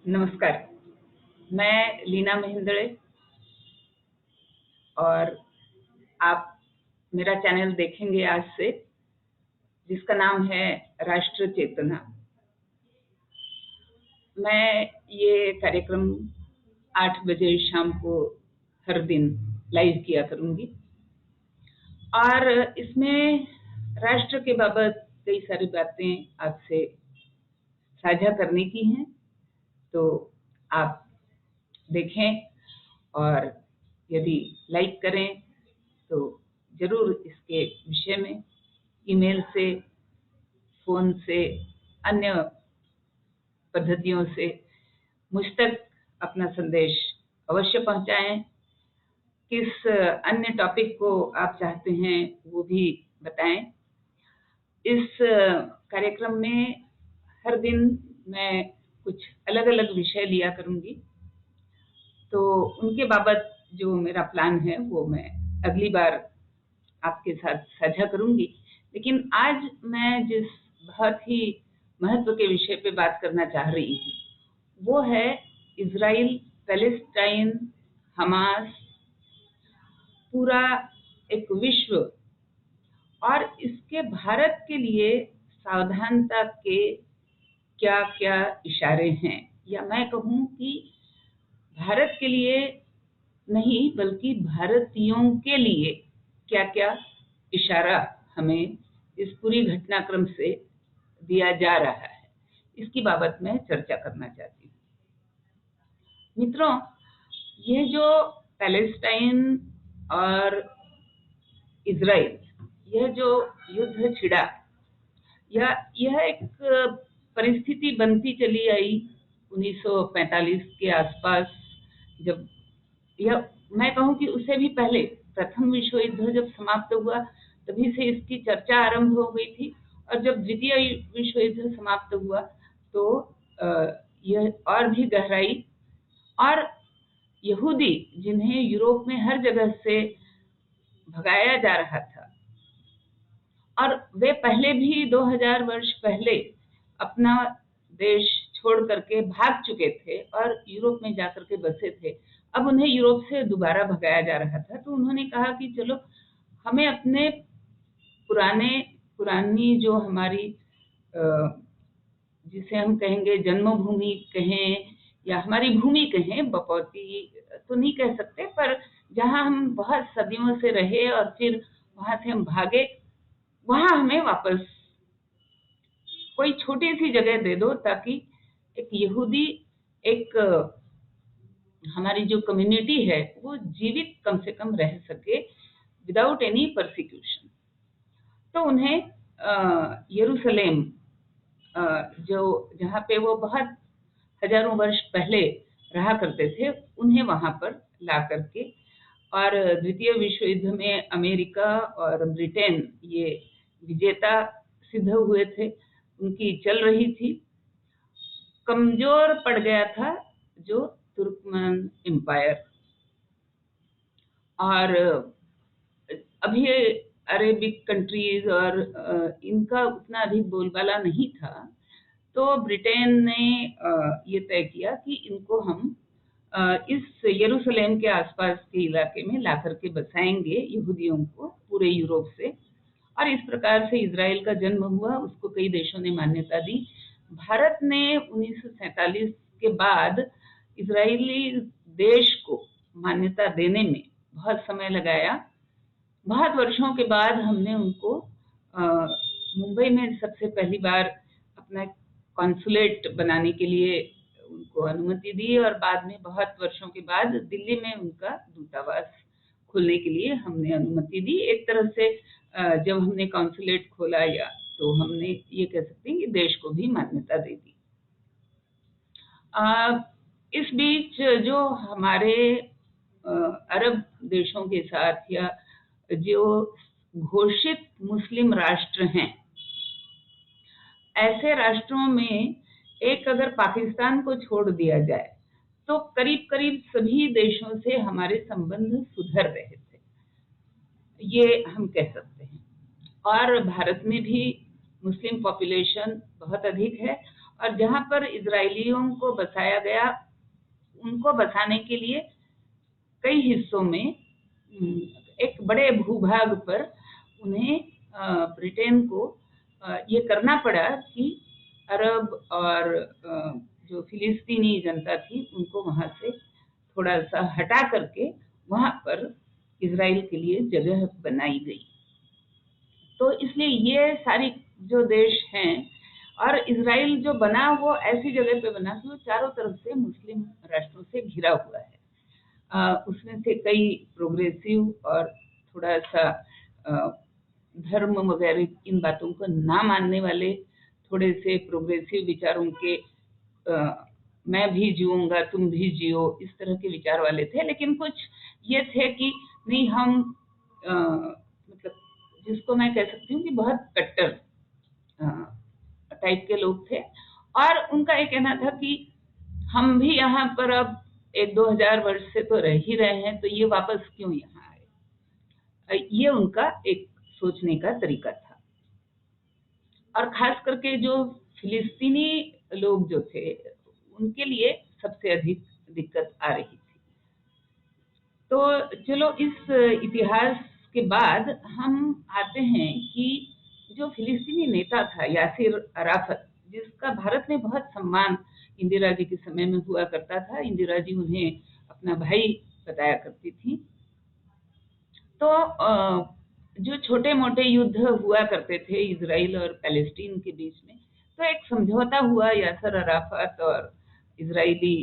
नमस्कार। मैं लीना महेंद्रे और आप मेरा चैनल देखेंगे आज से, जिसका नाम है राष्ट्र चेतना। मैं ये कार्यक्रम 8 बजे शाम को हर दिन लाइव किया करूंगी और इसमें राष्ट्र के बाबत कई सारी बातें आपसे साझा करने की हैं। तो आप देखें और यदि लाइक करें तो जरूर इसके विषय में ईमेल से, फोन से, अन्य पद्धतियों से मुझ तक अपना संदेश अवश्य पहुंचाएं। किस अन्य टॉपिक को आप चाहते हैं वो भी बताएं। इस कार्यक्रम में हर दिन मैं कुछ अलग अलग विषय लिया करूंगी, तो उनके बाबत जो मेरा प्लान है वो मैं अगली बार आपके साथ साझा करूंगी। लेकिन आज मैं जिस बहुत ही महत्व के विषय पे बात करना चाह रही हूँ वो है इजराइल, पैलेस्टाइन, हमास, पूरा एक विश्व और इसके भारत के लिए सावधानता के क्या क्या इशारे हैं, या मैं कहूँ कि भारत के लिए नहीं बल्कि भारतीयों के लिए क्या क्या इशारा हमें इस पूरी घटनाक्रम से दिया जा रहा है, इसकी बाबत में चर्चा करना चाहती हूँ। मित्रों, ये जो पैलेस्टाइन और इजराइल यह जो युद्ध छिड़ा, यह एक परिस्थिति बनती चली आई 1945 के आसपास, जब यह मैं कहूँ कि उससे भी पहले प्रथम विश्व युद्ध जब समाप्त हुआ तभी से इसकी चर्चा आरंभ हो गई थी, और जब द्वितीय विश्व युद्ध समाप्त हुआ तो यह और भी गहराई, और यहूदी जिन्हें यूरोप में हर जगह से भगाया जा रहा था और वे पहले भी 2000 वर्ष पहले अपना देश छोड़ करके भाग चुके थे और यूरोप में जाकर के बसे थे, अब उन्हें यूरोप से दोबारा भगाया जा रहा था। तो उन्होंने कहा कि चलो हमें अपने पुरानी जो हमारी जिसे हम कहेंगे जन्मभूमि कहें या हमारी भूमि कहें, बपौती तो नहीं कह सकते, पर जहां हम बहुत सदियों से रहे और फिर वहां से हम भागे, वहां हमें वापस कोई छोटी सी जगह दे दो ताकि एक यहूदी, एक हमारी जो कम्युनिटी है वो जीवित कम से कम रह सके विदाउट एनी परसिक्यूशन। तो उन्हें यरूशलेम, जो जहाँ पे वो बहुत हजारों वर्ष पहले रहा करते थे, उन्हें वहां पर ला करके, और द्वितीय विश्व युद्ध में अमेरिका और ब्रिटेन ये विजेता सिद्ध हुए थे, उनकी चल रही थी। कमजोर पड़ गया था जो तुर्कमन एम्पायर, और अभी अरेबिक कंट्रीज और इनका उतना अधिक बोलबाला नहीं था। तो ब्रिटेन ने ये तय किया कि इनको हम इस यरूशलेम के आसपास के इलाके में ला करके बसाएंगे यहूदियों को पूरे यूरोप से, और इस प्रकार से इजराइल का जन्म हुआ। उसको कई देशों ने मान्यता दी। भारत ने 1947 के बाद इजरायली देश को मान्यता देने में बहुत समय लगाया। बहुत वर्षों के बाद हमने उनको मुंबई में सबसे पहली बार अपना कॉन्सुलेट बनाने के लिए उनको अनुमति दी, और बाद में बहुत वर्षों के बाद दिल्ली में उनका दूतावास खोलने के लिए हमने अनुमति दी। एक तरह से जब हमने कॉन्सुलेट खोला, या तो हमने ये कह सकते हैं कि देश को भी मान्यता दे दी। इस बीच जो हमारे अरब देशों के साथ या जो घोषित मुस्लिम राष्ट्र हैं, ऐसे राष्ट्रों में एक अगर पाकिस्तान को छोड़ दिया जाए तो करीब करीब सभी देशों से हमारे संबंध सुधर रहे थे, ये हम कह सकते हैं। और भारत में भी मुस्लिम पॉपुलेशन बहुत अधिक है, और जहां पर इजरायलियों को बसाया गया, उनको बसाने के लिए कई हिस्सों में एक बड़े भूभाग पर उन्हें ब्रिटेन को ये करना पड़ा कि अरब और जो फिलिस्तीनी जनता थी उनको वहां से थोड़ा सा हटा करके वहां पर इजराइल के लिए जगह बनाई गई। तो इसलिए ये सारी जो देश हैं, और इजराइल जो बना वो ऐसी जगह पे बना कि वो चारों तरफ से मुस्लिम राष्ट्रों से घिरा हुआ है। उसमें से कई प्रोग्रेसिव और थोड़ा सा धर्म वगैरह इन बातों को ना मानने वाले, थोड़े से प्रोग्रेसिव विचारों के मैं भी जीऊंगा तुम भी जियो इस तरह के विचार वाले थे। लेकिन कुछ ये थे कि नहीं, हम मतलब जिसको मैं कह सकती हूँ कि बहुत कट्टर टाइप के लोग थे, और उनका ये कहना था कि हम भी यहाँ पर अब 1-2 हजार वर्ष से तो रह ही रहे हैं, तो ये वापस क्यों यहाँ आए। ये उनका एक सोचने का तरीका था। और खास करके जो फिलिस्तीनी लोग जो थे उनके लिए सबसे अधिक दिक्कत आ रही थी। तो चलो, इस इतिहास के बाद हम आते हैं कि जो फिलिस्तीनी नेता था यासिर अराफत, जिसका भारत में बहुत सम्मान इंदिरा जी के समय में हुआ करता था, इंदिरा जी उन्हें अपना भाई बताया करती थी। तो जो छोटे मोटे युद्ध हुआ करते थे इजराइल और पैलेस्टीन के बीच में, तो एक समझौता हुआ यासिर अराफत और इजरायली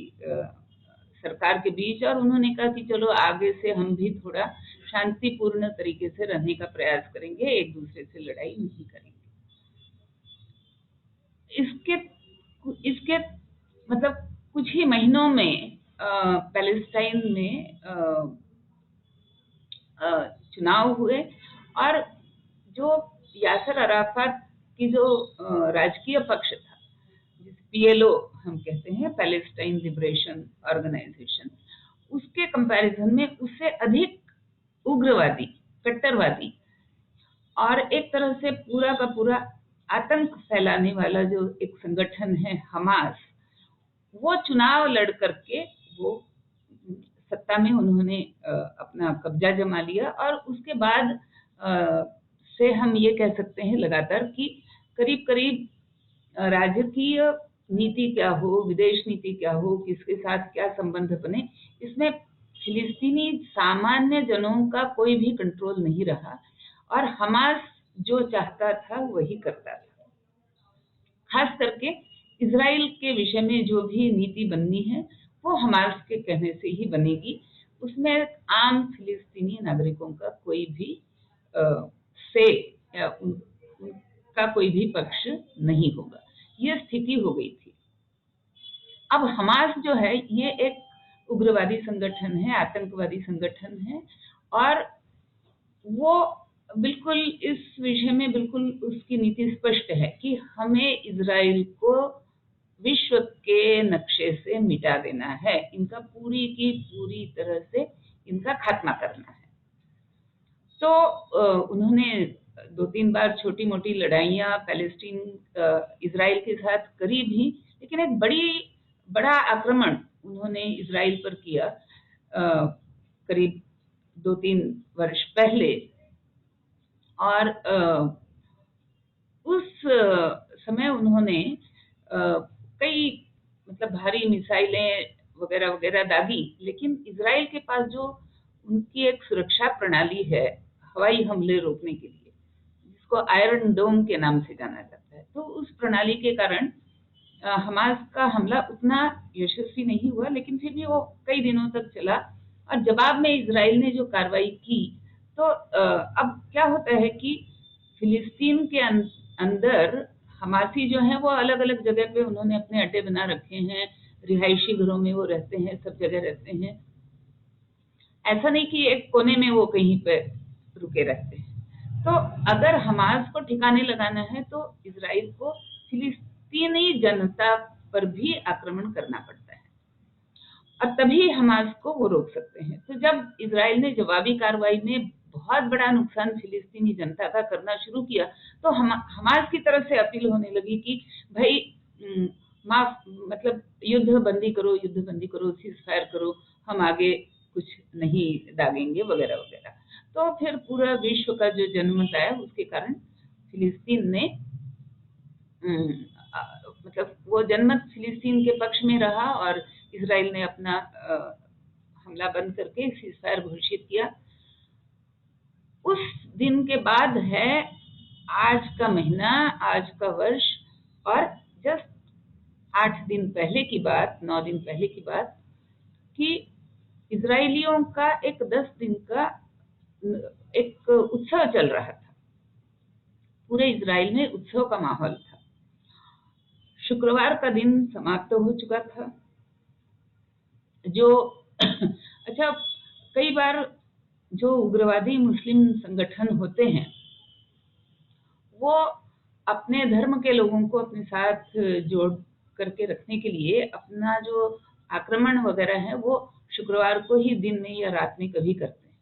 सरकार के बीच, और उन्होंने कहा कि चलो आगे से हम भी थोड़ा शांतिपूर्ण तरीके से रहने का प्रयास करेंगे, एक दूसरे से लड़ाई नहीं करेंगे। इसके मतलब कुछ ही महीनों में पैलेस्टाइन में चुनाव हुए, और जो यासिर अराफत की जो राजकीय पक्ष था, जिसे पीएलओ हम कहते हैं, पैलेस्टाइन लिबरेशन ऑर्गेनाइजेशन, उसके कंपैरिजन में उससे अधिक उग्रवादी, कट्टरवादी और एक तरह से पूरा का पूरा आतंक फैलाने वाला जो एक संगठन है हमास, वो चुनाव लड़ करके वो सत्ता में उन्होंने अपना कब्जा जमा लिया। और उसके बाद से हम ये कह सकते हैं लगातार कि करीब करीब राजकीय नीति क्या हो, विदेश नीति क्या हो, किसके साथ क्या संबंध बने, इसमें फिलिस्तीनी सामान्य जनों का कोई भी कंट्रोल नहीं रहा, और हमास जो चाहता था वही करता था। खास करके इजराइल के विषय में जो भी नीति बननी है वो हमास के कहने से ही बनेगी, उसमें आम फिलिस्तीनी नागरिकों का कोई भी से या उनका कोई भी पक्ष नहीं होगा। ये स्थिति हो गई थी। अब हमास जो है ये एक उग्रवादी संगठन है, आतंकवादी संगठन है, और वो बिल्कुल इस विषय में बिल्कुल उसकी नीति स्पष्ट है कि हमें इजराइल को विश्व के नक्शे से मिटा देना है, इनका पूरी की पूरी तरह से इनका खात्मा करना है। तो उन्होंने 2-3 बार छोटी मोटी लड़ाइयाँ पैलेस्टीन इजराइल के साथ करी भी, लेकिन एक बड़ा आक्रमण उन्होंने इजराइल पर किया करीब 2-3 वर्ष पहले, और उस समय उन्होंने कई मतलब भारी मिसाइलें वगैरह वगैरह दागी, लेकिन इजराइल के पास जो उनकी एक सुरक्षा प्रणाली है हवाई हमले रोकने के लिए, जिसको आयरन डोम के नाम से जाना जाता है, तो उस प्रणाली के कारण हमास का हमला उतना यशस्वी नहीं हुआ, लेकिन फिर भी वो कई दिनों तक चला। और जवाब में इजराइल ने जो कार्रवाई की, तो अब क्या होता है कि फिलिस्तीन के अंदर हमासी जो है वो अलग अलग जगह पे उन्होंने अपने अड्डे बना रखे हैं, रिहायशी घरों में वो रहते हैं, सब जगह रहते हैं। ऐसा नहीं कि एक कोने में वो कहीं पे रुके रहते हैं। तो अगर हमास को ठिकाने लगाना है तो इजराइल को फिलिस्तीनी जनता पर भी आक्रमण करना पड़ता है, और तभी हमास को वो रोक सकते हैं। तो जब इजराइल ने जवाबी कार्रवाई में बहुत बड़ा नुकसान फिलिस्तीनी जनता का करना शुरू किया, तो हमास की तरफ से अपील होने लगी कि भाई मतलब युद्ध बंदी करो, सीज फायर करो, हम आगे कुछ नहीं दागेंगे वगैरह वगैरह। तो फिर पूरा विश्व का जो जनमत आया उसके कारण फिलिस्तीन ने मतलब वो जनमत फिलिस्तीन के पक्ष में रहा और इजराइल ने अपना हमला बंद करके सीज फायर घोषित किया। उस दिन के बाद है आज का महीना, आज का वर्ष, और जस्ट 8 दिन पहले की बात, 9 दिन पहले की बात कि इजरायलियों का एक 10 दिन का एक उत्सव चल रहा था। पूरे इजराइल में उत्सव का माहौल था। शुक्रवार का दिन समाप्त हो चुका था। जो अच्छा, कई बार जो उग्रवादी मुस्लिम संगठन होते हैं वो अपने धर्म के लोगों को अपने साथ जोड़ करके रखने के लिए अपना जो आक्रमण वगैरह है वो शुक्रवार को ही दिन में या रात में कभी करते हैं।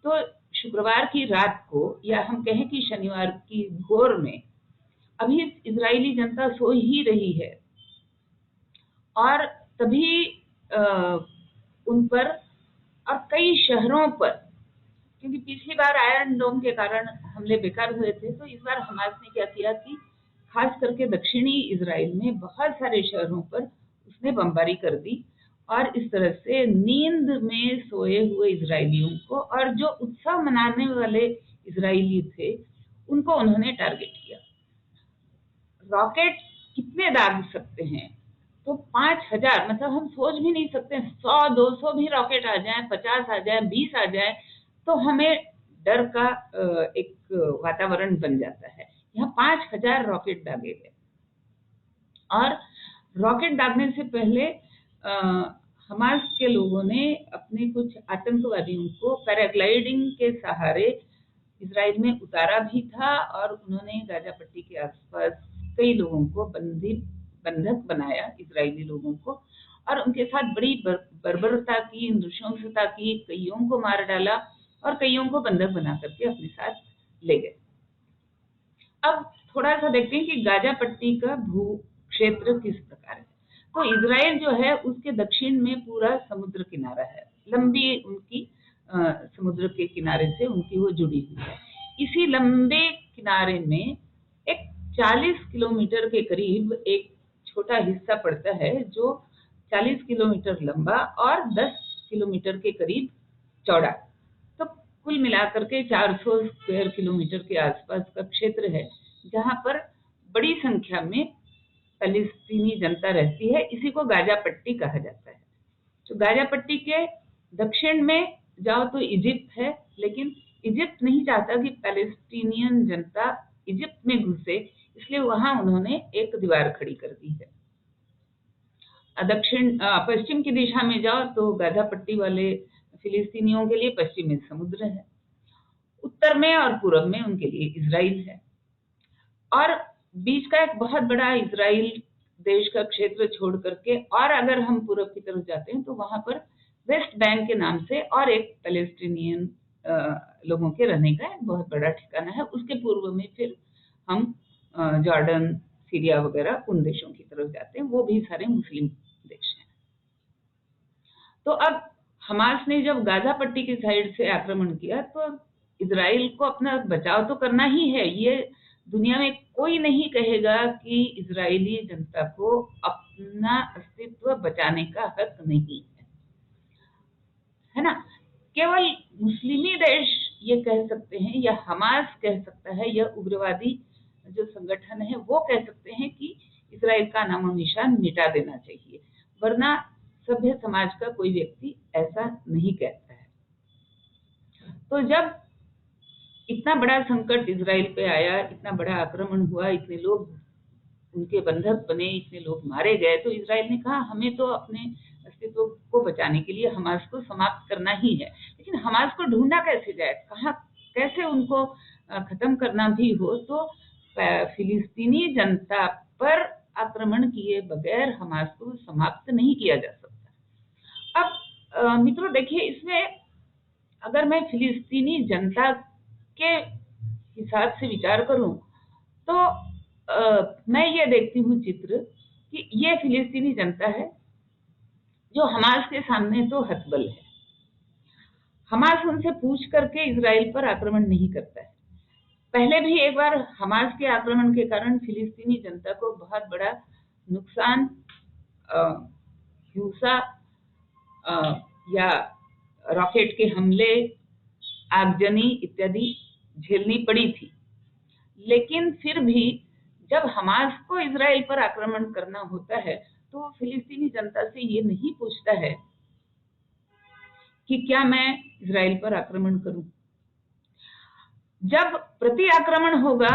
तो शुक्रवार की रात को, या हम कहें कि शनिवार की भोर में, अभी इजरायली जनता सो ही रही है और तभी उन पर और कई शहरों पर, क्योंकि पिछली बार आयरन डोम के कारण हमले बेकार हुए थे, तो इस बार हमास ने क्या किया कि खास करके दक्षिणी इजराइल में बहुत सारे शहरों पर उसने बमबारी कर दी और इस तरह से नींद में सोए हुए इजरायलियों को और जो उत्सव मनाने वाले इजरायली थे उनको उन्होंने टारगेट किया। रॉकेट कितने दाग सकते हैं? तो 5000, मतलब हम सोच भी नहीं सकते। 100-200 भी रॉकेट आ जाए, 50 आ जाए, 20 आ जाए, तो हमें डर का एक वातावरण बन जाता है। यहाँ 5000 रॉकेट दागे गए और रॉकेट दागने से पहले हमास के लोगों ने अपने कुछ आतंकवादियों को पैराग्लाइडिंग के सहारे इजराइल में उतारा भी था और उन्होंने गाजा पट्टी के आसपास कई लोगों को बंधक बनाया, इजरायली लोगों को, और उनके साथ बड़ी बर्बरता की, नृशंसता की, कईयों को मार डाला और कईयों को बंधक बना करके अपने साथ ले गए। अब थोड़ा सा देखते हैं कि गाजा पट्टी का भू क्षेत्र किस प्रकार है। तो इजराइल जो है उसके दक्षिण में पूरा समुद्र किनारा है, लंबी उनकी समुद्र के किनारे से उनकी वो जुड़ी हुई है। इसी लंबे किनारे में एक 40 किलोमीटर के करीब एक छोटा हिस्सा पड़ता है जो 40 किलोमीटर लंबा और 10 किलोमीटर के करीब चौड़ा, तो कुल मिलाकर के 400 स्क्वायर किलोमीटर के आसपास का क्षेत्र है जहां पर बड़ी संख्या में फलस्तीनी जनता रहती है। इसी को गाजा पट्टी कहा जाता है। तो गाजा पट्टी के दक्षिण में जाओ तो इजिप्ट है, लेकिन इजिप्ट नहीं चाहता कि पैलेस्टीनियन जनता इजिप्ट में घुसे, इसलिए वहां उन्होंने एक दीवार खड़ी कर दी है। पश्चिम की दिशा में जाओ तो गाजा पट्टी वाले फिलिस्तीनियों के लिए पश्चिम में समुद्र है, उत्तर में और पूर्व में उनके लिए इजराइल है, और बीच का एक बहुत बड़ा इजराइल देश का क्षेत्र छोड़ करके, और अगर हम पूर्व की तरफ जाते हैं तो वहां पर वेस्ट बैंक के नाम से और एक पैलेस्टीनियन लोगों के रहने का एक बहुत बड़ा ठिकाना है। उसके पूर्व में फिर हम जॉर्डन, सीरिया वगैरह उन देशों की तरफ जाते हैं, वो भी सारे मुस्लिम देश हैं। तो अब हमास ने जब गाजा पट्टी की साइड से आक्रमण किया तो इजराइल को अपना बचाव तो करना ही है। ये दुनिया में कोई नहीं कहेगा कि इजरायली जनता को अपना अस्तित्व बचाने का हक नहीं है ना। केवल मुस्लिमी देश ये कह सकते हैं, या हमास कह सकता है, या उग्रवादी जो संगठन है वो कह सकते हैं कि इजराइल का नामो निशान मिटा देना चाहिए, वरना सभ्य समाज का कोई व्यक्ति ऐसा नहीं कहता है। तो जब इतना बड़ा संकट इजराइल पे आया, इतना बड़ा आक्रमण हुआ, इतने लोग उनके बंधक बने, इतने लोग मारे गए, तो इजराइल ने कहा हमें तो अपने अस्तित्व को बचाने के लिए हमास को समाप्त करना ही है। लेकिन हमास को ढूंढना कैसे जाए, कहाँ कैसे उनको खत्म करना भी हो, तो फिलिस्तीनी जनता पर आक्रमण किए बगैर हमास को समाप्त नहीं किया जा सकता। अब मित्रों देखिए, इसमें अगर मैं फिलिस्तीनी जनता के हिसाब से विचार करूं तो मैं ये देखती हूँ चित्र कि ये फिलिस्तीनी जनता है जो हमास के सामने तो हतबल है। हमास उनसे पूछ करके इजराइल पर आक्रमण नहीं करता है। पहले भी एक बार हमास के आक्रमण के कारण फिलिस्तीनी जनता को बहुत बड़ा नुकसान, हिंसा या रॉकेट के हमले, आगजनी इत्यादि झेलनी पड़ी थी। लेकिन फिर भी जब हमास को इजराइल पर आक्रमण करना होता है तो फिलिस्तीनी जनता से ये नहीं पूछता है कि क्या मैं इजराइल पर आक्रमण करूं। जब प्रति आक्रमण होगा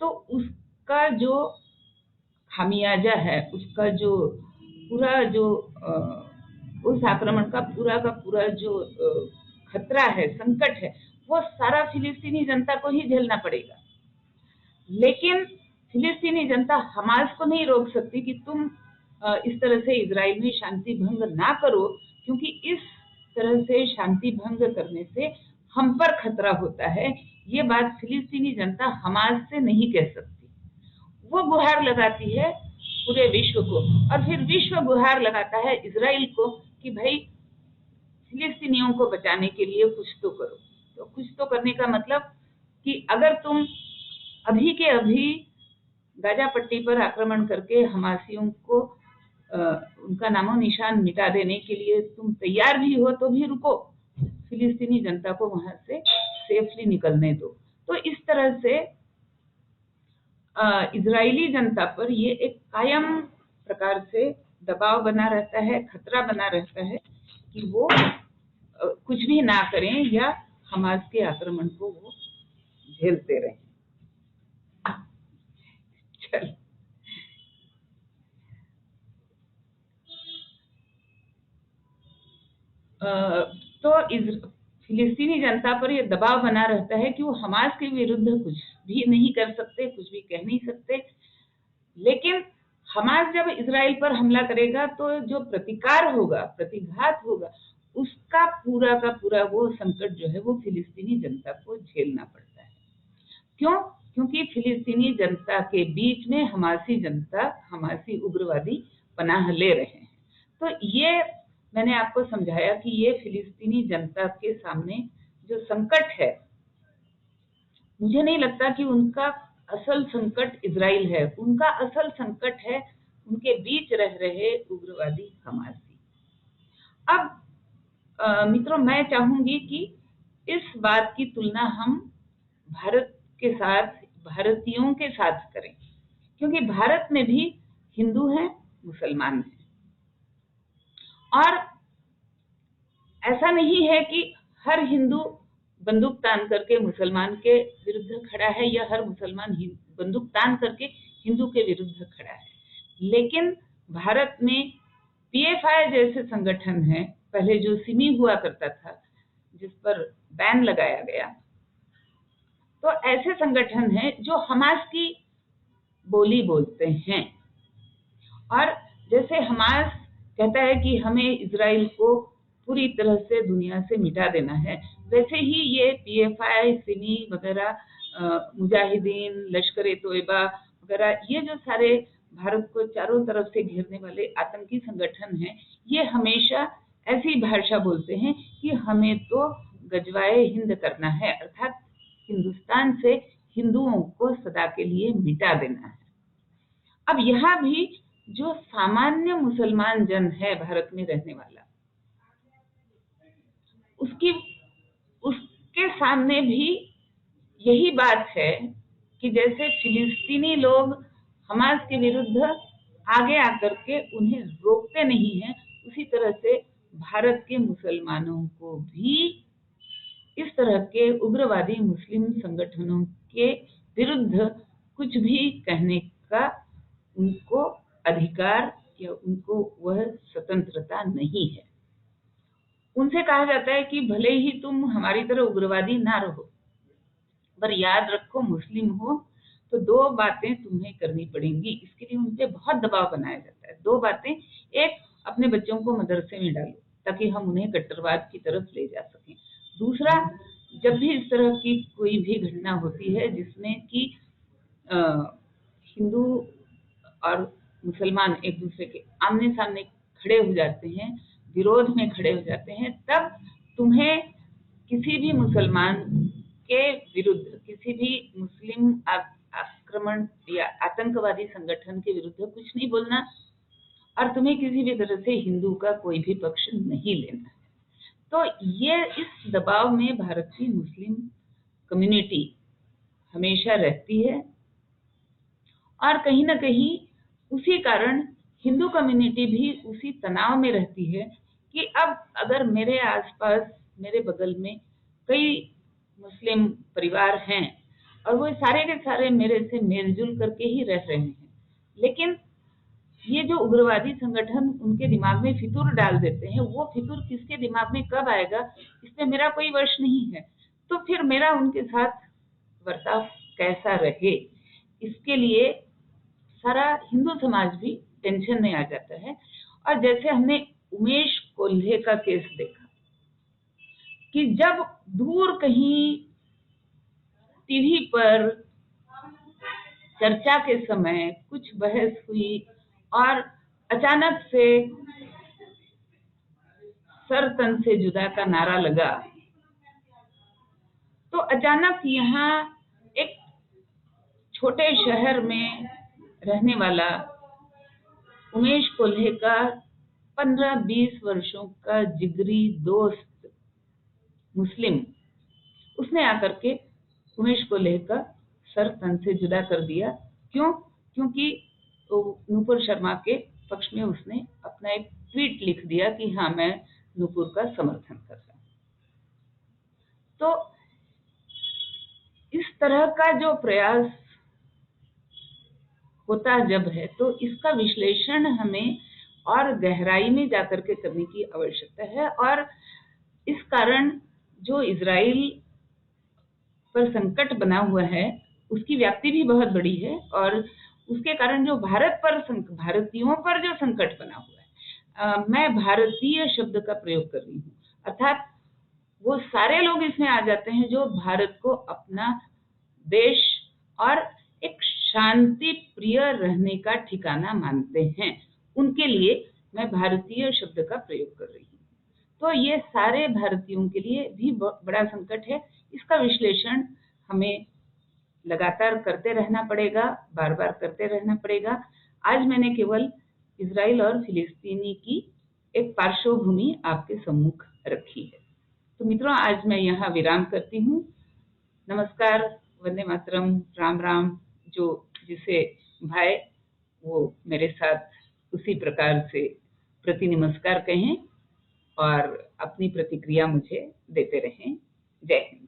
तो उसका जो खामियाजा है, उसका जो पूरा जो उस आक्रमण का पूरा जो खतरा है, संकट है, वो सारा फिलिस्तीनी जनता को ही झेलना पड़ेगा। लेकिन फिलिस्तीनी जनता हमास को नहीं रोक सकती कि तुम इस तरह से इजराइल में शांति भंग ना करो, क्योंकि इस तरह से शांति भंग करने से हम पर खतरा होता है। ये बात फिलिस्तीनी जनता हमास से नहीं कह सकती। वो गुहार लगाती है पूरे विश्व को, और फिर विश्व गुहार लगाता है इजराइल को कि भाई फिलिस्तीनियों को बचाने के लिए कुछ तो करो। तो कुछ तो करने का मतलब कि अगर तुम अभी के अभी गाजा पट्टी पर आक्रमण करके हमासियों को उनका नामो निशान मिटा देने के लिए तुम तैयार भी हो तो भी रुको, फिलिस्तीनी जनता को वहां से सेफली निकलने दो। तो इस तरह से इजरायली जनता पर ये एक कायम प्रकार से दबाव बना रहता है, खतरा बना रहता है कि वो कुछ भी ना करें या हमास के आक्रमण को वो झेलते रहें। चल तो फिलिस्तीनी जनता पर यह दबाव बना रहता है कि वो हमास के विरुद्ध कुछ भी नहीं कर सकते, कुछ भी कह नहीं सकते। लेकिन हमास जब इजराइल पर हमला करेगा तो जो प्रतिकार होगा, प्रतिघात होगा, उसका पूरा का पूरा वो संकट जो है वो फिलिस्तीनी जनता को झेलना पड़ता है। क्यों? क्योंकि फिलिस्तीनी जनता के बीच में हमासी जनता, हमासी उग्रवादी पनाह ले रहे हैं। तो ये मैंने आपको समझाया कि ये फिलिस्तीनी जनता के सामने जो संकट है, मुझे नहीं लगता कि उनका असल संकट इजराइल है। उनका असल संकट है उनके बीच रह रहे उग्रवादी हमासी। अब मित्रों, मैं चाहूंगी कि इस बात की तुलना हम भारत के साथ, भारतीयों के साथ करें, क्योंकि भारत में भी हिंदू हैं, मुसलमान हैं, और ऐसा नहीं है कि हर हिंदू बंदूक तान करके मुसलमान के विरुद्ध खड़ा है या हर मुसलमान बंदूक तान करके हिंदू के विरुद्ध खड़ा है। लेकिन भारत में पीएफआई जैसे संगठन है, पहले जो सिमी हुआ करता था जिस पर बैन लगाया गया, तो ऐसे संगठन हैं जो हमास की बोली बोलते हैं। और जैसे हमास कहता है कि हमें इजराइल को पूरी तरह से दुनिया से मिटा देना है, वैसे ही ये पीएफआई, सिमी वगैरह, मुजाहिदीन, लश्कर तोयबा वगैरह, ये जो सारे भारत को चारों तरफ से घेरने वाले आतंकी संगठन हैं, ये हमेशा ऐसी भाषा बोलते हैं कि हमें तो गजवाए हिंद करना है, अर्थात हिंदुस्तान से हिंदुओं को सदा के लिए मिटा देना है। अब यहाँ भी जो सामान्य मुसलमान जन है भारत में रहने वाला, उसके सामने भी यही बात है कि जैसे फिलिस्तीनी लोग हमास के विरुद्ध आगे आकर के उन्हें रोकते नहीं हैं, उसी तरह से भारत के मुसलमानों को भी इस तरह के उग्रवादी मुस्लिम संगठनों के विरुद्ध कुछ भी कहने का उनको अधिकार या उनको वह स्वतंत्रता नहीं है। उनसे कहा जाता है कि भले ही तुम हमारी तरह उग्रवादी ना रहो, पर याद रखो मुस्लिम हो तो दो बातें तुम्हें करनी पड़ेंगी। इसके लिए उन पे बहुत दबाव बनाया जाता है। दो बातें, एक, अपने बच्चों को मदरसे में डालो ताकि हम उन्हें कट्टरवाद की तरफ ले जा सकें। दूसरा, जब भी इस तरह की कोई भी घटना होती है जिसमें कि हिंदू और मुसलमान एक दूसरे के आमने सामने खड़े हो जाते हैं, विरोध में खड़े हो जाते हैं, तब तुम्हें किसी भी मुसलमान के विरुद्ध, किसी भी मुस्लिम आक्रमण या आतंकवादी संगठन के विरुद्ध कुछ नहीं बोलना, और तुम्हें किसी भी तरह से हिंदू का कोई भी पक्ष नहीं लेना। तो ये इस दबाव में भारत की मुस्लिम कम्युनिटी हमेशा रहती है, और कहीं ना कहीं उसी कारण हिंदू कम्युनिटी भी उसी तनाव में रहती है कि अब अगर मेरे आसपास, मेरे बगल में कई मुस्लिम परिवार हैं और वो सारे के सारे मेरे से मेलजुल करके ही रह रहे हैं, लेकिन ये जो उग्रवादी संगठन उनके दिमाग में फितूर डाल देते हैं, वो फितूर किसके दिमाग में कब आएगा इसमें मेरा कोई वश नहीं है। तो फिर मेरा उनके साथ बर्ताव कैसा रहे, इसके लिए सारा हिंदू समाज भी टेंशन में आ जाता है। और जैसे हमने उमेश कोल्हे का केस देखा कि जब दूर कहीं टीवी पर चर्चा के समय कुछ बहस हुई और अचानक से सर तन से जुदा का नारा लगा, तो अचानक यहाँ एक छोटे शहर में रहने वाला उमेश कोल्हे का 15-20 वर्षों का जिगरी दोस्त मुस्लिम, उसने आकर के उमेश कोल्हे का सर तन से जुदा कर दिया। क्यों? क्योंकि नूपुर शर्मा के पक्ष में उसने अपना एक ट्वीट लिख दिया कि हाँ, मैं नूपुर का समर्थन कर रहा हूँ। तो इस तरह का जो प्रयास होता जब है, तो इसका विश्लेषण हमें और गहराई में जाकर के करने की आवश्यकता है। और इस कारण जो इजराइल पर संकट बना हुआ है उसकी व्याप्ति भी बहुत बड़ी है, और उसके कारण जो भारतीयों पर जो संकट बना हुआ है, मैं भारतीय शब्द का प्रयोग कर रही हूँ, अर्थात वो सारे लोग इसमें आ जाते हैं जो भारत को अपना देश और एक शांति प्रिय रहने का ठिकाना मानते हैं, उनके लिए मैं भारतीय शब्द का प्रयोग कर रही हूँ। तो ये सारे भारतीयों के लिए भी बड़ा संकट है। इसका विश्लेषण हमें लगातार करते रहना पड़ेगा, बार बार करते रहना पड़ेगा। आज मैंने केवल इजराइल और फिलिस्तीनी की एक पार्श्वभूमि आपके सम्मुख रखी है। तो मित्रों, आज मैं यहाँ विराम करती हूँ। नमस्कार, वंदे मातरम, राम राम। जो जिसे भाई वो मेरे साथ उसी प्रकार से प्रति नमस्कार कहें और अपनी प्रतिक्रिया मुझे देते रहें। जय हिंद।